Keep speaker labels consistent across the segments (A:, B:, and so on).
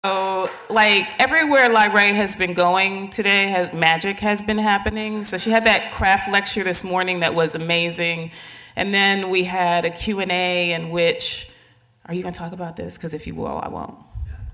A: So, like, everywhere Lyrae has been going today, magic has been happening. So she had that craft lecture this morning that was amazing. And then we had a Q&A in which, are you going to talk about this? Because if you will, I won't.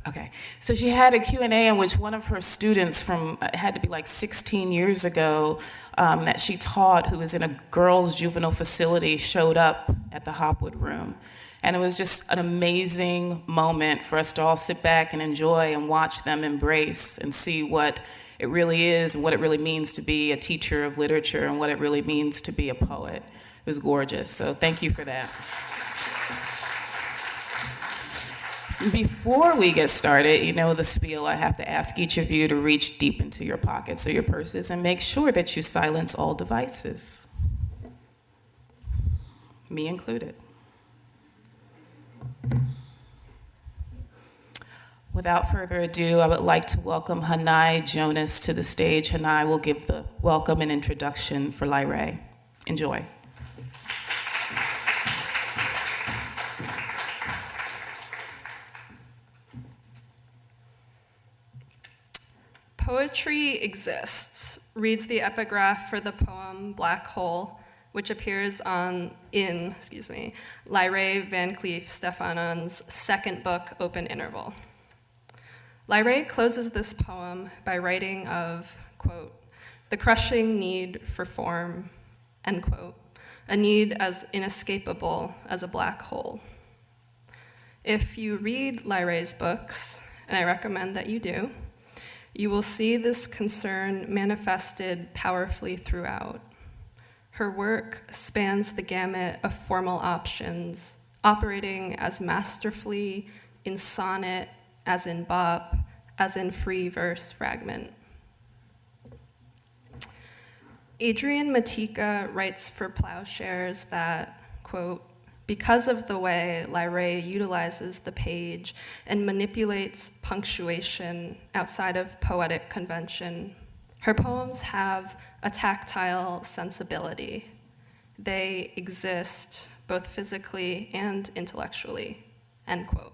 A: Okay. So she had a Q&A in which one of her students from, it had to be like 16 years ago, that she taught, who was in a girls' juvenile facility, showed up at the Hopwood Room. And it was just an amazing moment for us to all sit back and enjoy and watch them embrace and see what it really is and what it really means to be a teacher of literature and what it really means to be a poet. It was gorgeous, so thank you for that. Before we get started, you know the spiel, I have to ask each of you to reach deep into your pockets or your purses and make sure that you silence all devices, me included. Without further ado, I would like to welcome Hanae Jonas to the stage. Hanae will give the welcome and introduction for Lyrae. Enjoy.
B: Poetry exists, reads the epigraph for the poem Black Hole, which appears in Lyrae Van Clief Stefanon's second book, Open Interval. Lyrae closes this poem by writing of, quote, the crushing need for form, end quote, a need as inescapable as a black hole. If you read Lyrae's books, and I recommend that you do, you will see this concern manifested powerfully throughout. Her work spans the gamut of formal options, operating as masterfully in sonnet as in bop, as in free verse fragment. Adrian Matika writes for Plowshares that, quote, because of the way Lyrae utilizes the page and manipulates punctuation outside of poetic convention, her poems have a tactile sensibility. They exist both physically and intellectually, end quote.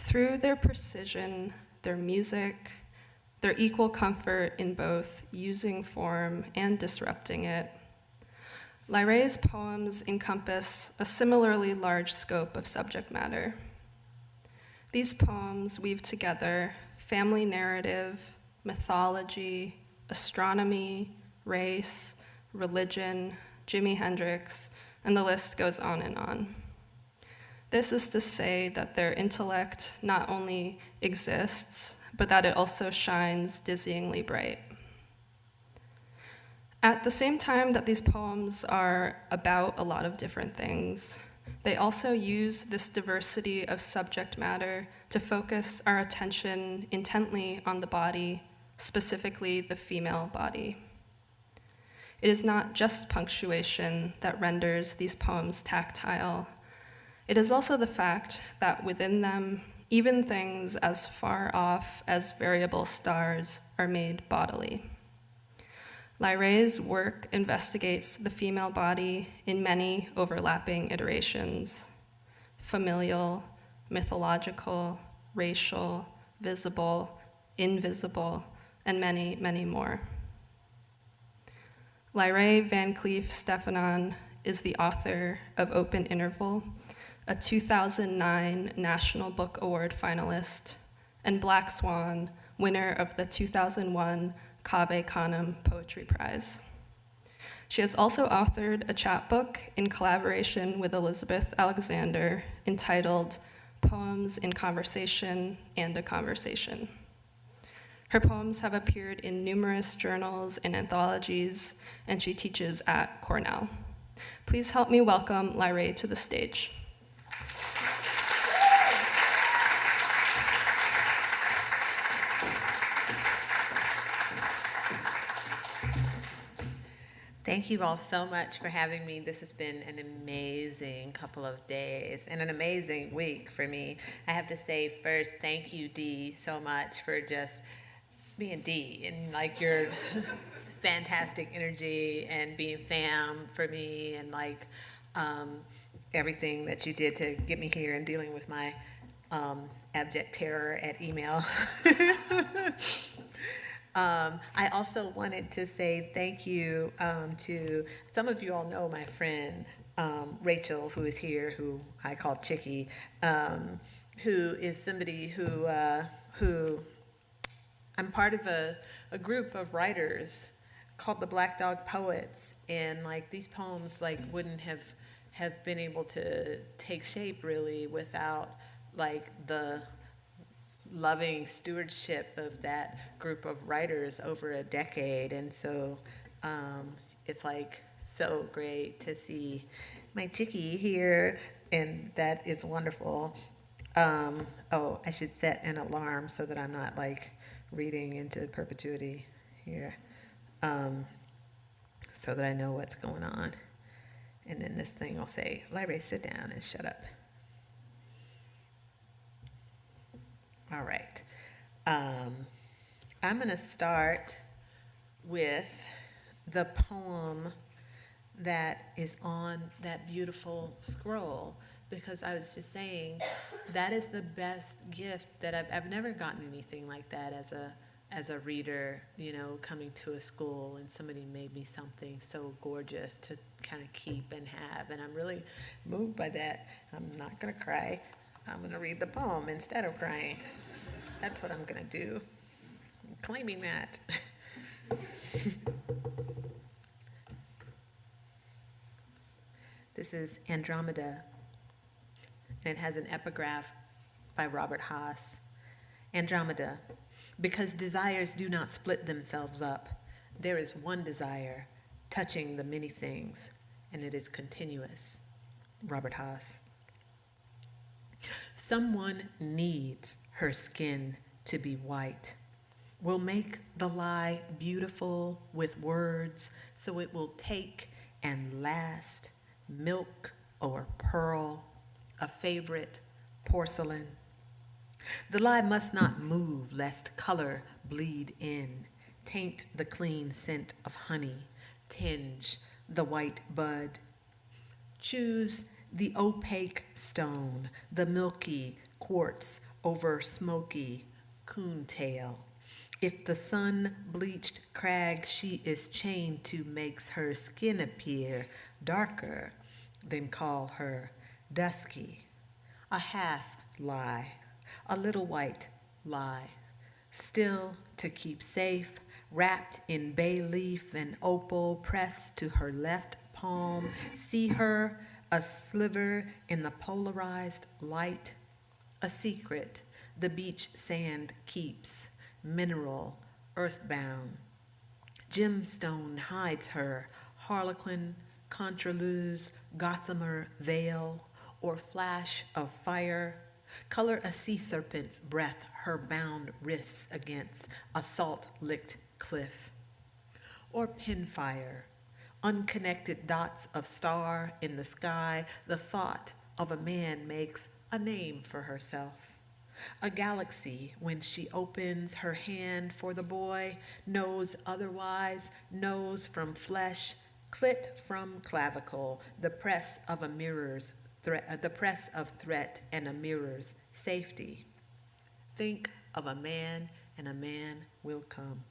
B: Through their precision, their music, their equal comfort in both using form and disrupting it, Lyrae's poems encompass a similarly large scope of subject matter. These poems weave together family narrative, mythology, astronomy, race, religion, Jimi Hendrix, and the list goes on and on. This is to say that their intellect not only exists, but that it also shines dizzyingly bright. At the same time that these poems are about a lot of different things, they also use this diversity of subject matter to focus our attention intently on the body, specifically the female body. It is not just punctuation that renders these poems tactile. It is also the fact that within them, even things as far off as variable stars are made bodily. Lyrae's work investigates the female body in many overlapping iterations: familial, mythological, racial, visible, invisible, and many, many more. Lyrae Van Clief Stefanon is the author of Open Interval, a 2009 National Book Award finalist, and Black Swan, winner of the 2001 Cave Canem Poetry Prize. She has also authored a chapbook in collaboration with Elizabeth Alexander entitled Poems in Conversation and a Conversation. Her poems have appeared in numerous journals and anthologies, and she teaches at Cornell. Please help me welcome Lyrae to the stage.
C: Thank you all so much for having me. This has been an amazing couple of days and an amazing week for me. I have to say first, thank you, Dee, so much for just being Dee and like your fantastic energy and being fam for me and like everything that you did to get me here and dealing with my abject terror at email. I also wanted to say thank you to some of you all know my friend Rachel, who is here, who I call Chicky, who is somebody who I'm part of a group of writers called the Black Dog Poets, and like these poems like wouldn't have been able to take shape really without like the loving stewardship of that group of writers over a decade. And so it's like so great to see my Chicky here, and that is wonderful. Oh, I should set an alarm so that I'm not like reading into perpetuity here, so that I know what's going on. And then this thing will say, Lyrae, sit down and shut up. All right. I'm going to start with the poem that is on that beautiful scroll, because I was just saying that is the best gift that I've never gotten anything like that as a reader, you know, coming to a school and somebody made me something so gorgeous to kind of keep and have, and I'm really moved by that. I'm not going to cry. I'm going to read the poem instead of crying. That's what I'm going to do. I'm claiming that. This is Andromeda, and it has an epigraph by Robert Haas. Andromeda, because desires do not split themselves up, there is one desire touching the many things, and it is continuous. Robert Haas. Someone needs her skin to be white. We'll make the lie beautiful with words so it will take and last. Milk or pearl, a favorite porcelain. The lie must not move lest color bleed in, taint the clean scent of honey, tinge the white bud. Choose the opaque stone, the milky quartz over smoky coontail. If the sun-bleached crag she is chained to makes her skin appear darker, then call her dusky. A half lie, a little white lie, still to keep safe, wrapped in bay leaf and opal pressed to her left palm. See her, a sliver in the polarized light, a secret the beach sand keeps, mineral, earthbound. Gemstone hides her, harlequin, contraluse, gossamer veil, or flash of fire. Color a sea serpent's breath her bound wrists against a salt-licked cliff. Or pinfire, unconnected dots of star in the sky, the thought of a man makes a name for herself. A galaxy, when she opens her hand for the boy, knows otherwise, knows from flesh, clit from clavicle, the press of a mirror's the press of threat and a mirror's safety. Think of a man, and a man will come.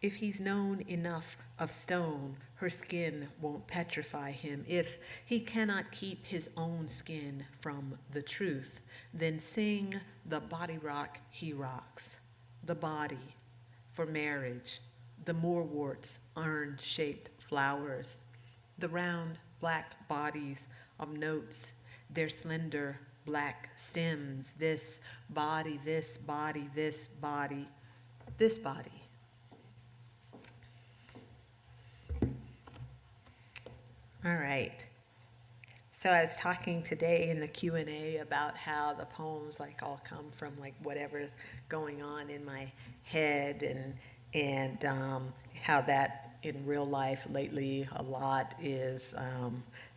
C: If he's known enough of stone, her skin won't petrify him. If he cannot keep his own skin from the truth, then sing the body rock he rocks. The body for marriage, the moorwort's urn-shaped flowers, the round black bodies of notes, their slender black stems, this body, this body, this body, this body. All right. So I was talking today in the Q&A about how the poems like all come from like whatever's going on in my head, and how that in real life lately a lot is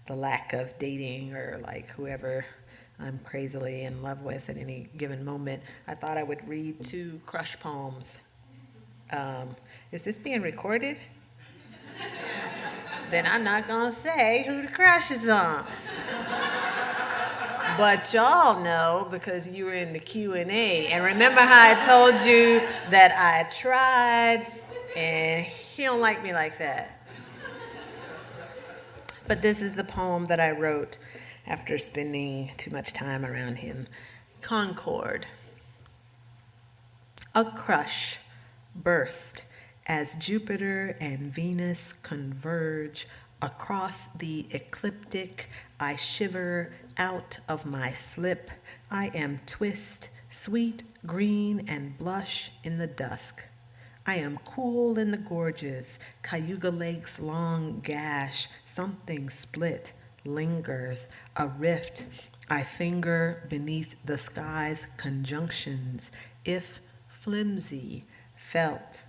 C: the lack of dating, or like whoever I'm crazily in love with at any given moment. I thought I would read 2 crush poems. Is this being recorded? Then I'm not gonna say who the crush is on. But y'all know because you were in the Q&A. And remember how I told you that I tried, and he don't like me like that. But this is the poem that I wrote after spending too much time around him. Concord. A crush burst as Jupiter and Venus converge across the ecliptic. I shiver out of my slip. I am twist, sweet green and blush in the dusk. I am cool in the gorges, Cayuga Lake's long gash. Something split, lingers, a rift. I finger beneath the sky's conjunctions, if flimsy, felt,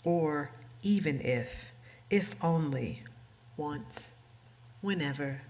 C: or even if only, once, whenever.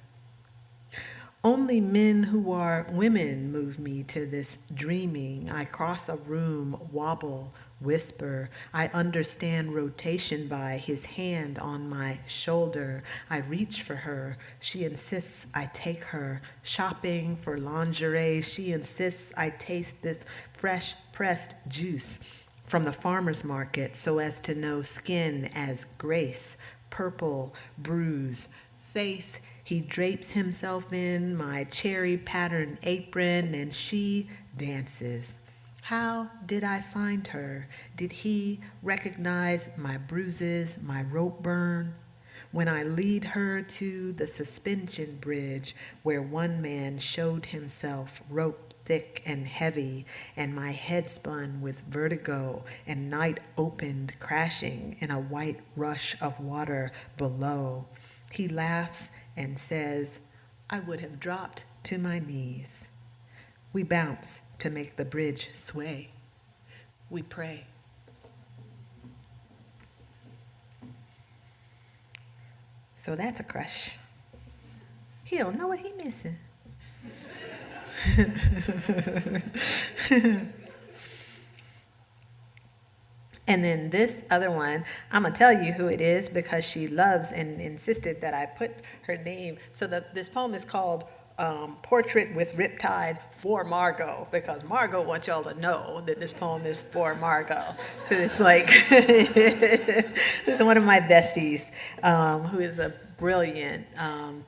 C: Only men who are women move me to this dreaming. I cross a room, wobble, whisper. I understand rotation by his hand on my shoulder. I reach for her. She insists I take her. Shopping for lingerie. She insists I taste this fresh pressed juice from the farmer's market so as to know skin as grace, purple, bruise, faith. He drapes himself in my cherry-patterned apron, and she dances. How did I find her? Did he recognize my bruises, my rope burn? When I lead her to the suspension bridge where one man showed himself rope thick and heavy, and my head spun with vertigo, and night opened crashing in a white rush of water below, he laughs and says, I would have dropped to my knees. We bounce to make the bridge sway. We pray. So that's a crush. He don't know what he missing. And then this other one, I'm going to tell you who it is because she loves and insisted that I put her name. So this poem is called Portrait with Riptide for Margot, because Margot wants y'all to know that this poem is for Margot, who is like, who's one of my besties, who is a brilliant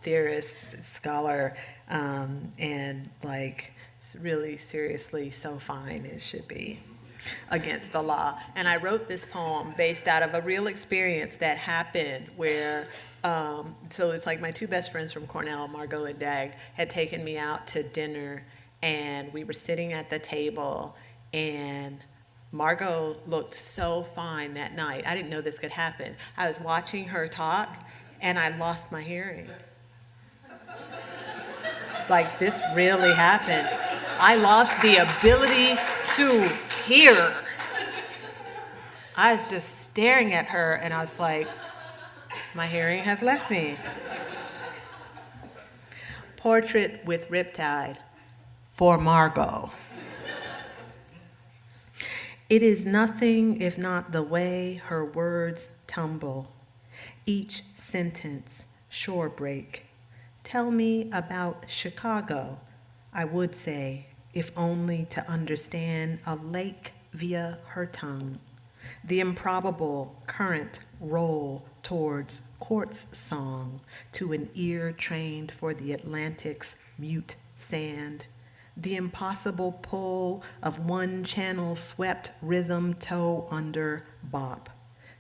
C: theorist, scholar, and like really seriously so fine it should be against the law. And I wrote this poem based out of a real experience that happened where, so it's like my two best friends from Cornell, Margot and Dag, had taken me out to dinner, and we were sitting at the table, and Margot looked so fine that night. I didn't know this could happen. I was watching her talk, and I lost my hearing. Like, this really happened. I lost the ability to hear. I was just staring at her, and I was like, my hearing has left me. Portrait with Riptide for Margot. It is nothing if not the way her words tumble. Each sentence, shore break. Tell me about Chicago, I would say, if only to understand a lake via her tongue. The improbable current roll towards quartz song to an ear trained for the Atlantic's mute sand. The impossible pull of one channel swept rhythm toe under bop.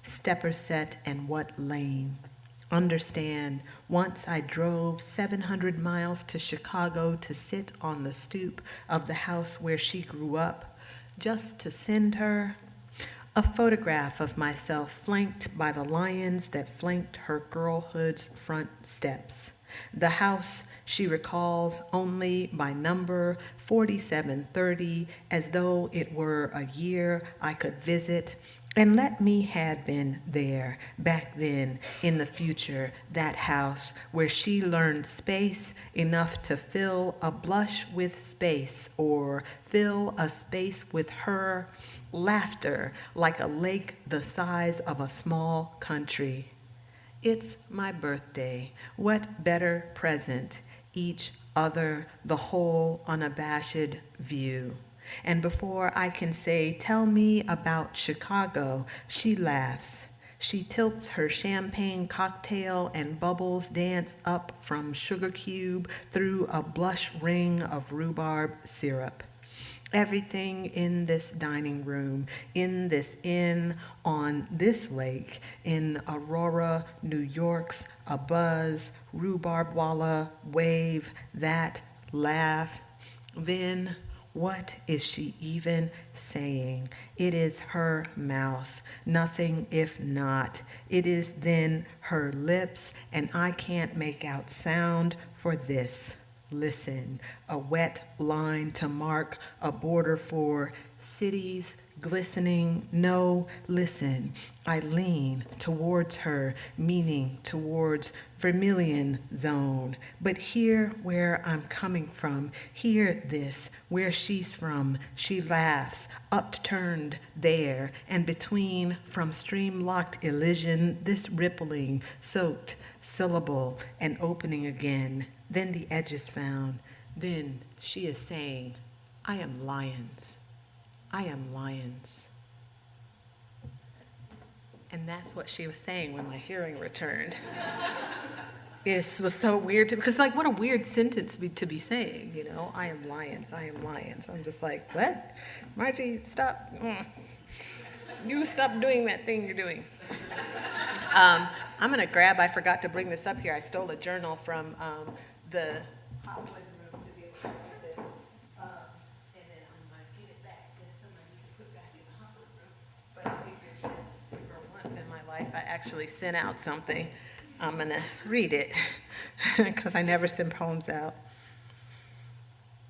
C: Stepper set and what lane? Understand, once I drove 700 miles to Chicago to sit on the stoop of the house where she grew up, just to send her a photograph of myself flanked by the lions that flanked her girlhood's front steps. The house she recalls only by number 4730, as though it were a year I could visit. And let me had been there, back then, in the future, that house where she learned space enough to fill a blush with space, or fill a space with her laughter like a lake the size of a small country. It's my birthday. What better present? Each other, the whole unabashed view. And before I can say, tell me about Chicago, she laughs. She tilts her champagne cocktail and bubbles dance up from sugar cube through a blush ring of rhubarb syrup. Everything in this dining room, in this inn, on this lake, in Aurora, New York's a buzz, rhubarb walla, wave, that, laugh. Then, what is she even saying? It is her mouth, nothing if not. It is then her lips, and I can't make out sound for this. Listen, a wet line to mark a border for cities glistening. No, listen. I lean towards her, meaning towards vermilion zone. But here where I'm coming from, hear this, where she's from, she laughs, upturned there, and between from stream-locked elision, this rippling, soaked syllable, and opening again. Then the edges found. Then she is saying, I am lions. I am lions. And that's what she was saying when my hearing returned. It was so weird to me, because like, what a weird sentence to be saying, you know, I am lions, I am lions. I'm just like, what? Margie, stop. You stop doing that thing you're doing. I'm gonna grab, I forgot to bring this up here. I stole a journal from the hot weather room to be able to do this. And then I'm gonna give it back to somebody to put back in the hot weather room. But I figured since for once in my life I actually sent out something, I'm gonna read it because I never send poems out.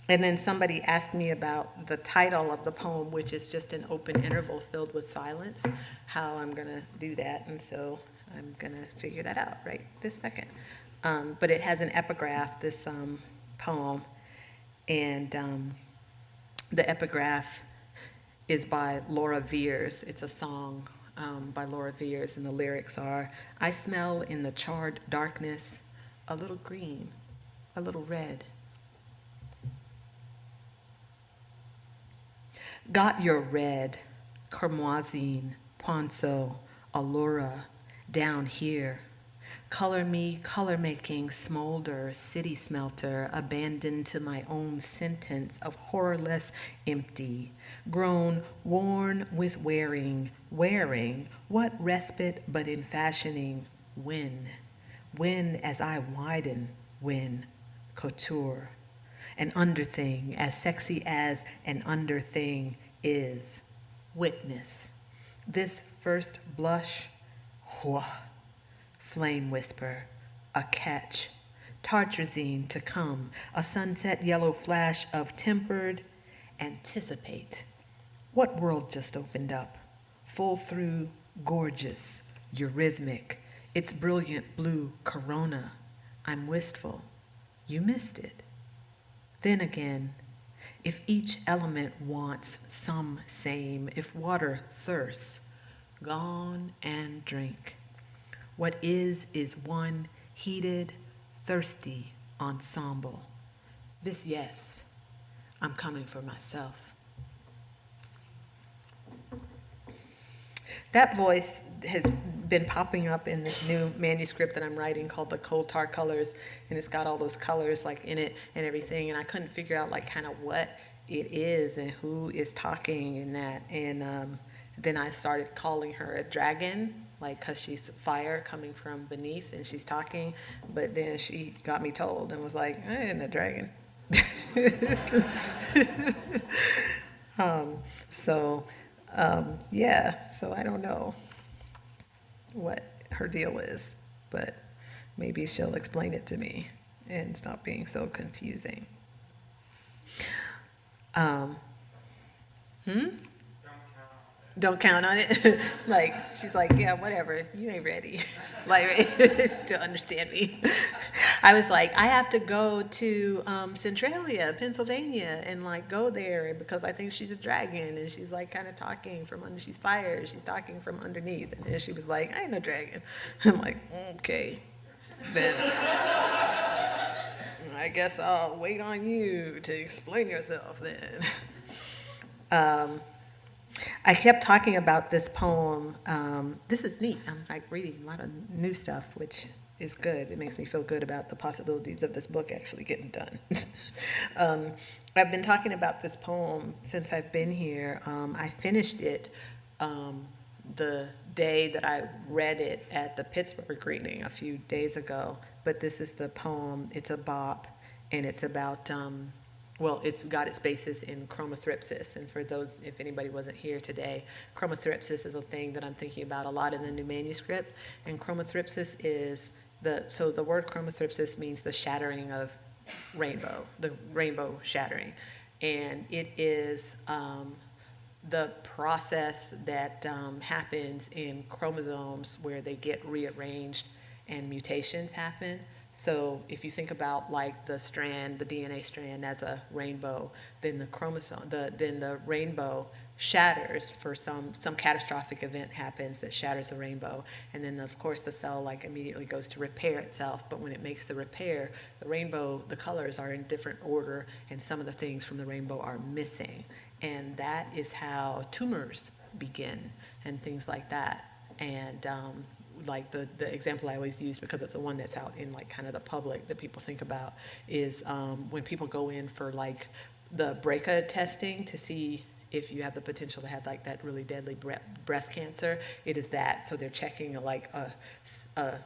C: And then somebody asked me about the title of the poem, which is just an open interval filled with silence, how I'm gonna do that. And so I'm gonna figure that out right this second. But it has an epigraph, this poem, and the epigraph is by Laura Veers. It's a song by Laura Veers, and the lyrics are, I smell in the charred darkness a little green, a little red. Got your red, Carmoisine, Ponceau, Allura, down here. Color me, color-making smolder, city smelter, abandoned to my own sentence of horrorless empty, grown worn with wearing, what respite but in fashioning, when as I widen, when, couture, an underthing, as sexy as an underthing is, witness, this first blush, whoa, flame whisper, a catch, tartrazine to come, a sunset yellow flash of tempered anticipate. What world just opened up? Full through, gorgeous, eurythmic, its brilliant blue corona. I'm wistful. You missed it. Then again, if each element wants some same, if water thirsts, gone and drink. What is one heated, thirsty ensemble. This, yes, I'm coming for myself. That voice has been popping up in this new manuscript that I'm writing called The Coal Tar Colors, and it's got all those colors like in it and everything, and I couldn't figure out like kind of what it is and who is talking in that, and then I started calling her a dragon, like because she's fire coming from beneath and she's talking, but then she got me told and was like, I ain't a dragon. Yeah, so I don't know what her deal is, but maybe she'll explain it to me and stop being so confusing. Don't count on it. Like, she's like, yeah, whatever, you ain't ready, like, to understand me. I was like, I have to go to Centralia, Pennsylvania, and like go there because I think she's a dragon, and she's like kind of talking from under, she's fire, she's talking from underneath, and then she was like, I ain't no dragon. I'm like, okay, then I guess I'll wait on you to explain yourself then. I kept talking about this poem. This is neat. I'm like reading a lot of new stuff, which is good. It makes me feel good about the possibilities of this book actually getting done. I've been talking about this poem since I've been here. I finished it the day that I read it at the Pittsburgh reading a few days ago. But this is the poem. It's a bop, and it's about it's got its basis in chromothripsis. And for those, if anybody wasn't here today, chromothripsis is a thing that I'm thinking about a lot in the new manuscript. And chromothripsis is the word chromothripsis means the shattering of rainbow, the rainbow shattering. And it is the process that happens in chromosomes where they get rearranged and mutations happen. So if you think about like the DNA strand as a rainbow, then the chromosome, then the rainbow shatters for some catastrophic event happens that shatters the rainbow, and then of course the cell like immediately goes to repair itself. But when it makes the repair, the rainbow, the colors are in different order, and some of the things from the rainbow are missing, and that is how tumors begin and things like that. And like the example I always use, because it's the one that's out in like kind of the public that people think about, is when people go in for like the BRCA testing to see if you have the potential to have like that really deadly breast cancer. It is that. So they're checking like a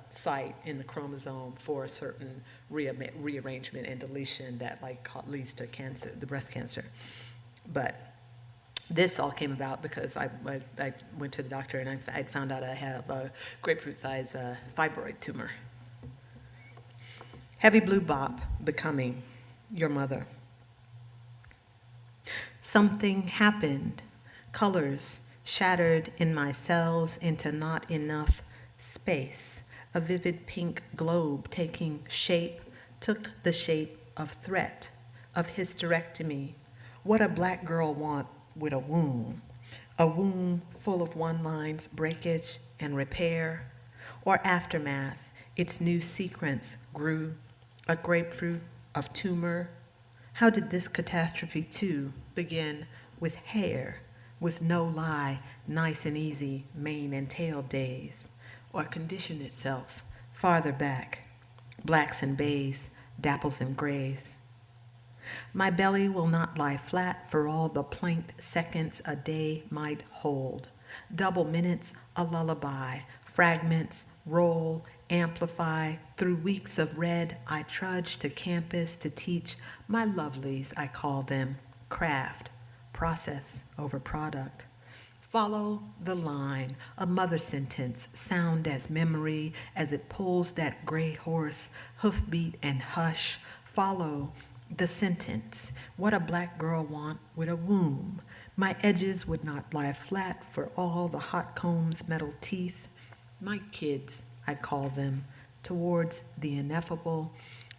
C: site in the chromosome for a certain rearrangement and deletion that like leads to cancer, the breast cancer. But this all came about because I went to the doctor and I found out I have a grapefruit-sized fibroid tumor. Heavy blue bop, becoming your mother. Something happened. Colors shattered in my cells into not enough space. A vivid pink globe taking shape took the shape of threat, of hysterectomy. What a black girl want with a womb full of one lines, breakage and repair, or aftermath. Its new sequence grew, a grapefruit of tumor. How did this catastrophe too begin with hair, with no lie, nice and easy mane and tail days, or condition itself farther back, blacks and bays, dapples and grays? My belly will not lie flat for all the planked seconds a day might hold. Double minutes, a lullaby, fragments, roll, amplify. Through weeks of red, I trudge to campus to teach my lovelies, I call them, craft, process over product. Follow the line, a mother sentence, sound as memory as it pulls that gray horse, hoofbeat and hush. Follow the sentence, what a black girl want with a womb. My edges would not lie flat for all the hot comb's metal teeth. My kids, I call them, towards the ineffable,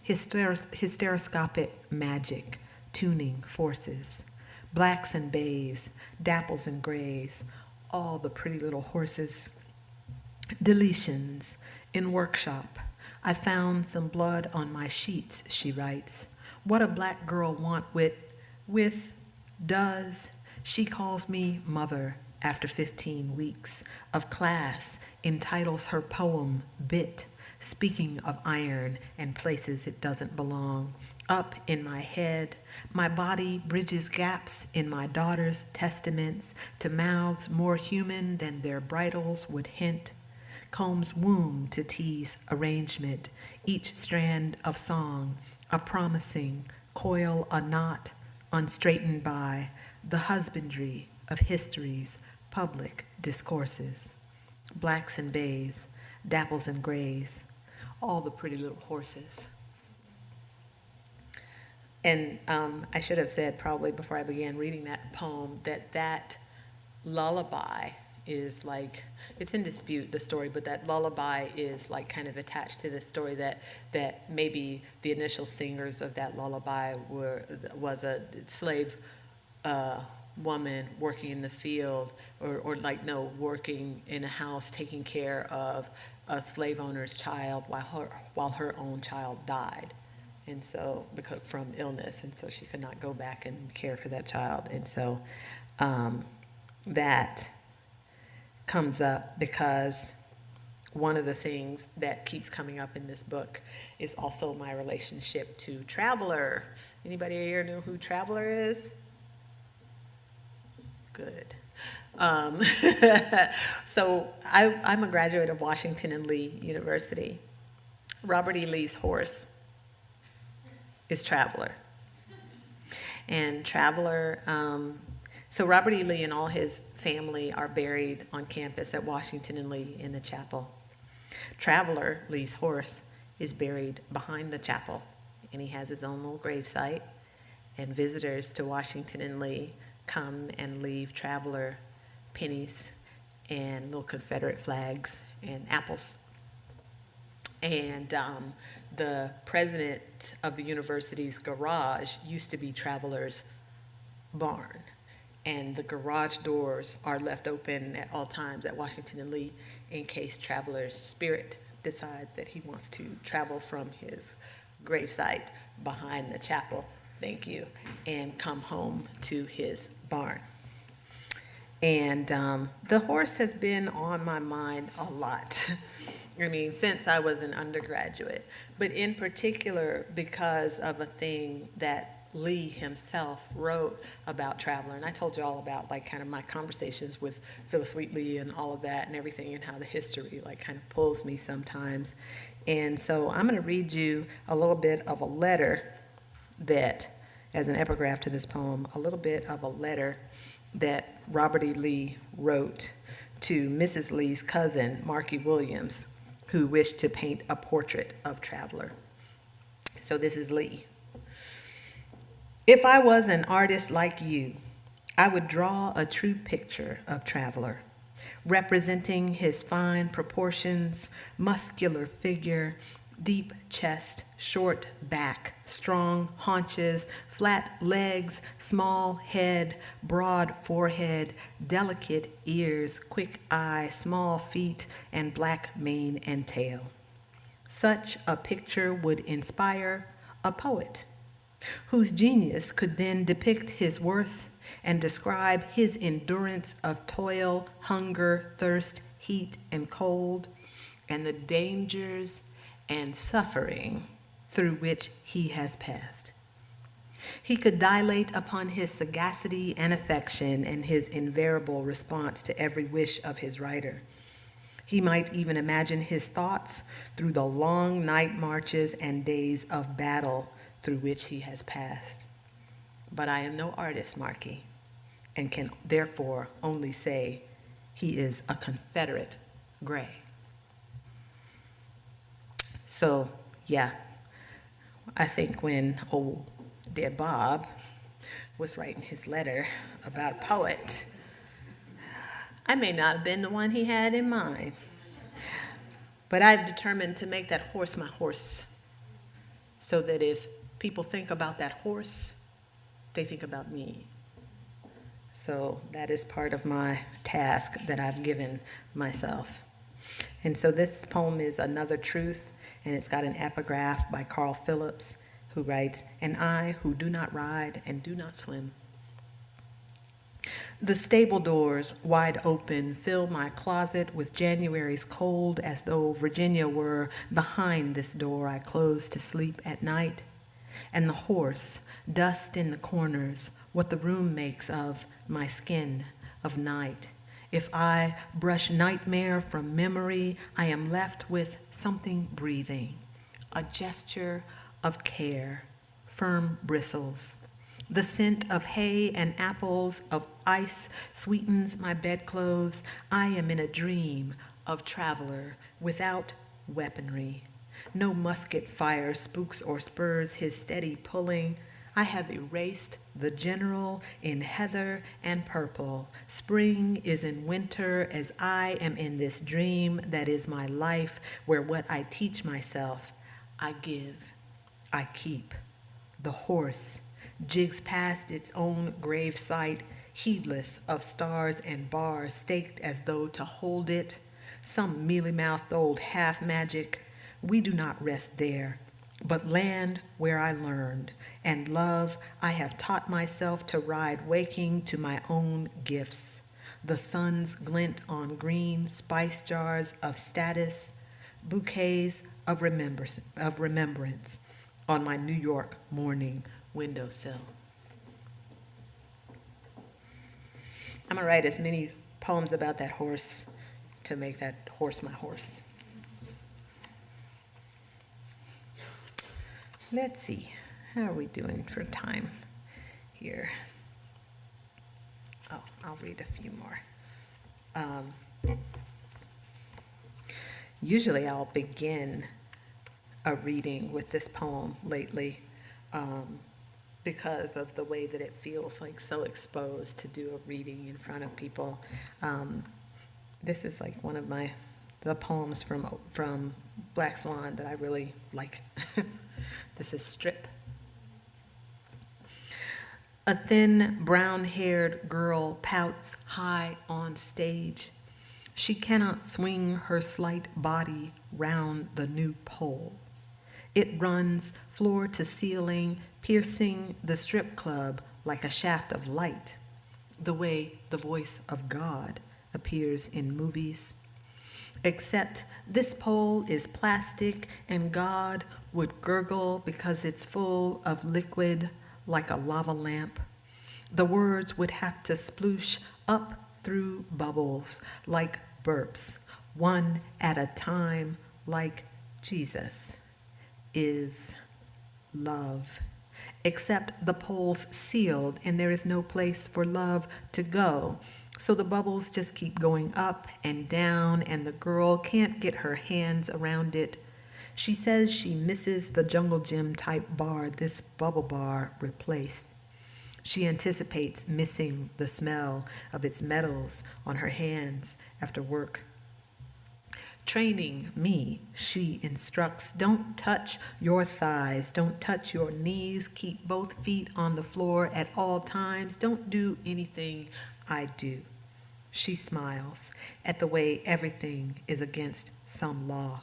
C: hysteroscopic magic, tuning forces. Blacks and bays, dapples and grays, all the pretty little horses. Deletions, in workshop. I found some blood on my sheets, she writes. What a black girl want does. She calls me mother after 15 weeks of class, entitles her poem Bit, speaking of iron and places it doesn't belong. Up in my head, my body bridges gaps in my daughter's testaments to mouths more human than their bridles would hint. Combs womb to tease arrangement, each strand of song, a promising, coil a knot, unstraightened by the husbandry of history's public discourses. Blacks and bays, dapples and grays, all the pretty little horses. And I should have said probably before I began reading that poem that lullaby is like, it's in dispute, the story, but that lullaby is like kind of attached to the story that maybe the initial singers of that lullaby was a slave woman working in the field working in a house taking care of a slave owner's child while her own child died. and so because from illness, and so she could not go back and care for that child, and so that comes up because one of the things that keeps coming up in this book is also my relationship to Traveler. Anybody here know who Traveler is? Good. So I'm a graduate of Washington and Lee University. Robert E. Lee's horse is Traveler. And Traveler, so Robert E. Lee and all his family are buried on campus at Washington and Lee in the chapel. Traveler, Lee's horse, is buried behind the chapel, and he has his own little gravesite, and visitors to Washington and Lee come and leave Traveler pennies and little Confederate flags and apples. And the president of the university's garage used to be Traveler's barn. And the garage doors are left open at all times at Washington and Lee in case Traveler's spirit decides that he wants to travel from his gravesite behind the chapel, thank you, and come home to his barn. And the horse has been on my mind a lot. I mean, since I was an undergraduate, but in particular because of a thing that Lee himself wrote about Traveler. And I told you all about like kind of my conversations with Phyllis Wheatley and all of that and everything, and how the history like kind of pulls me sometimes. And so I'm going to read you a little bit of a letter that, as an epigraph to this poem, a little bit of a letter that Robert E. Lee wrote to Mrs. Lee's cousin, Marky Williams, who wished to paint a portrait of Traveler. So this is Lee. If I was an artist like you, I would draw a true picture of Traveler, representing his fine proportions, muscular figure, deep chest, short back, strong haunches, flat legs, small head, broad forehead, delicate ears, quick eye, small feet, and black mane and tail. Such a picture would inspire a poet, whose genius could then depict his worth and describe his endurance of toil, hunger, thirst, heat, and cold, and the dangers and suffering through which he has passed. He could dilate upon his sagacity and affection and his invariable response to every wish of his writer. He might even imagine his thoughts through the long night marches and days of battle through which he has passed. But I am no artist, Marky, and can therefore only say he is a Confederate gray. So, yeah, I think when old dead Bob was writing his letter about a poet, I may not have been the one he had in mind, but I've determined to make that horse my horse, so that if people think about that horse, they think about me. So that is part of my task that I've given myself. And so this poem is Another Truth, and it's got an epigraph by Carl Phillips, who writes, "And I who do not ride and do not swim. The stable doors, wide open, fill my closet with January's cold, as though Virginia were behind this door I close to sleep at night. And the horse, dust in the corners, what the room makes of my skin of night. If I brush nightmare from memory, I am left with something breathing, a gesture of care, firm bristles. The scent of hay and apples, of ice, sweetens my bedclothes. I am in a dream of Traveler without weaponry. No musket fire spooks or spurs his steady pulling. I have erased the general in heather and purple. Spring is in winter as I am in this dream that is my life, where what I teach myself, I give, I keep. The horse jigs past its own grave site, heedless of stars and bars staked as though to hold it. Some mealy-mouthed old half-magic. We do not rest there.
D: but land where I learned, and love I have taught myself to ride waking to my own gifts. The sun's glint on green spice jars of status, bouquets of remembrance on my New York morning windowsill. I'm gonna write as many poems about that horse to make that horse my horse. Let's see, how are we doing for time here? Oh, I'll read a few more. Usually I'll begin a reading with this poem lately because of the way that it feels like so exposed to do a reading in front of people. This is like one of the poems from Black Swan that I really like. This is Strip. A thin, brown-haired girl pouts high on stage. She cannot swing her slight body round the new pole. It runs floor to ceiling, piercing the strip club like a shaft of light, the way the voice of God appears in movies. Except this pole is plastic and God would gurgle because it's full of liquid like a lava lamp. The words would have to sploosh up through bubbles like burps, one at a time, like Jesus is love. Except the pole's sealed and there is no place for love to go. So the bubbles just keep going up and down and the girl can't get her hands around it. She says she misses the jungle gym type bar this bubble bar replaced. She anticipates missing the smell of its metals on her hands after work. Training me, she instructs, don't touch your thighs, don't touch your knees, keep both feet on the floor at all times, don't do anything I do. She smiles at the way everything is against some law.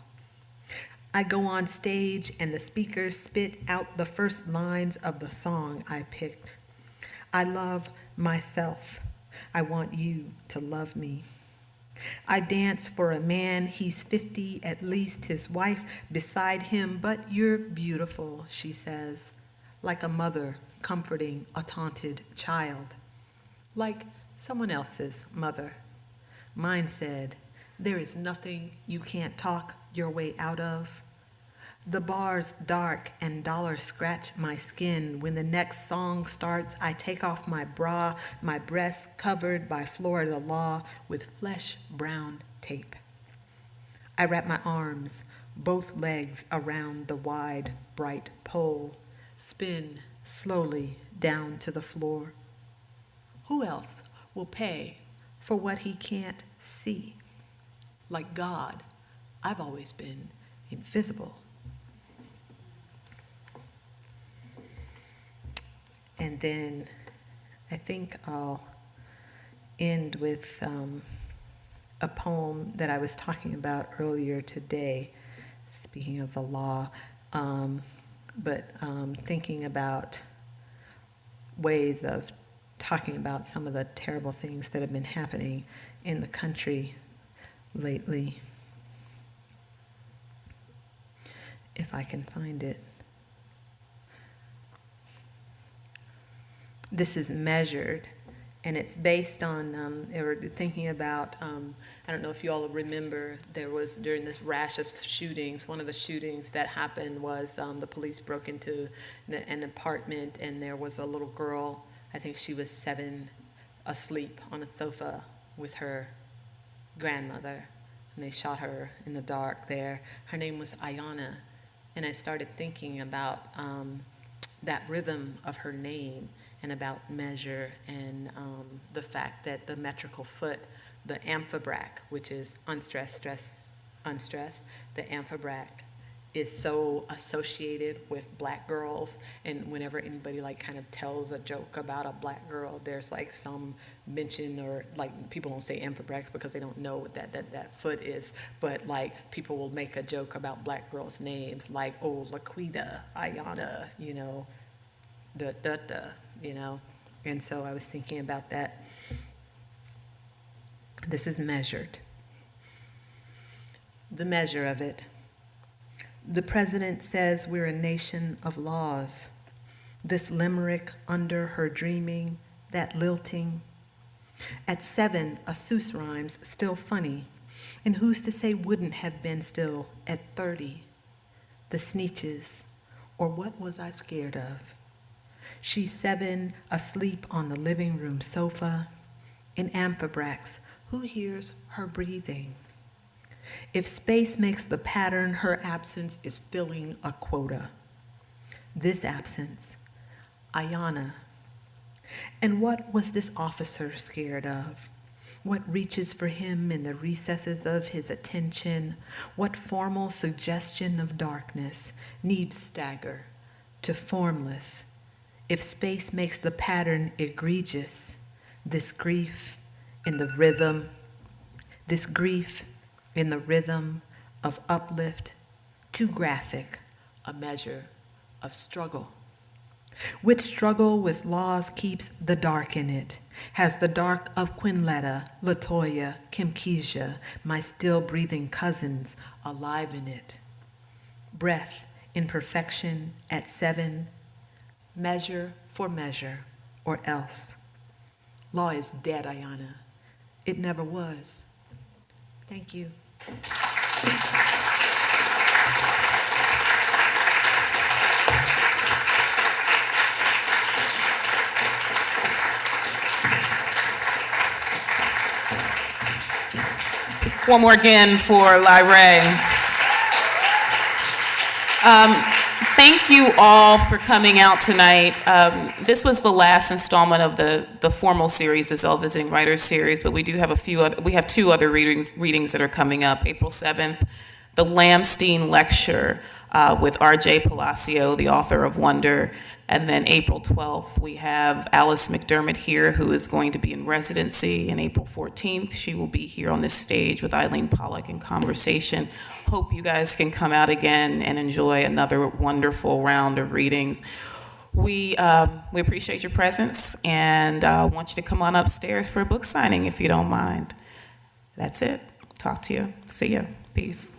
D: I go on stage and the speakers spit out the first lines of the song I picked. I love myself. I want you to love me. I dance for a man, he's 50, at least his wife beside him, but you're beautiful, she says, like a mother comforting a taunted child, like someone else's mother. Mine said, there is nothing you can't talk your way out of. The bar's dark and dollars scratch my skin. When the next song starts, I take off my bra, my breasts covered by Florida law with flesh-brown tape. I wrap my arms, both legs around the wide, bright pole, spin slowly down to the floor. Who else will pay for what he can't see? Like God, I've always been invisible. And then I think I'll end with a poem that I was talking about earlier today, speaking of the law, but thinking about ways of talking about some of the terrible things that have been happening in the country lately. If I can find it. This is measured, and it's based on, or thinking about, I don't know if you all remember, there was during this rash of shootings, one of the shootings that happened was the police broke into an apartment and there was a little girl, I think she was 7, asleep on a sofa with her grandmother, and they shot her in the dark there. Her name was Airea, and I started thinking about that rhythm of her name and about measure and the fact that the metrical foot, the amphibrach, which is unstressed, stress, unstressed, the amphibrach is so associated with black girls, and whenever anybody like kind of tells a joke about a black girl, there's like some mention, or like people don't say amphibrex because they don't know what that foot is, but like people will make a joke about black girls' names, like, oh, Laquita, Ayana, you know, you know. And so I was thinking about that. This is measured. The measure of it. The president says we're a nation of laws. This limerick under her dreaming, that lilting. At 7, a Seuss rhyme's still funny, and who's to say wouldn't have been still at 30? The sneetches, or what was I scared of? She's 7, asleep on the living room sofa. In amphibrax, who hears her breathing? If space makes the pattern, her absence is filling a quota. This absence, Ayana. And what was this officer scared of? What reaches for him in the recesses of his attention? What formal suggestion of darkness needs stagger to formless? If space makes the pattern egregious, this grief in the rhythm, this grief in the rhythm of uplift, too graphic, a measure of struggle. Which struggle with laws keeps the dark in it, has the dark of Quinletta, Latoya, Kimkesia, my still breathing cousins, alive in it. Breath in perfection at 7, measure for measure, or else. Law is dead, Ayana. It never was. Thank you.
A: One more again for Lyrae. Thank you all for coming out tonight. This was the last installment of the formal series, the Zell Visiting Writers series, but we do have we have 2 other readings that are coming up. April 7th, the Lamstein Lecture with R.J. Palacio, the author of Wonder. And then April 12th, we have Alice McDermott here, who is going to be in residency. And April 14th, she will be here on this stage with Eileen Pollock in conversation. Hope you guys can come out again and enjoy another wonderful round of readings. We appreciate your presence, and want you to come on upstairs for a book signing if you don't mind. That's it. Talk to you. See you. Peace.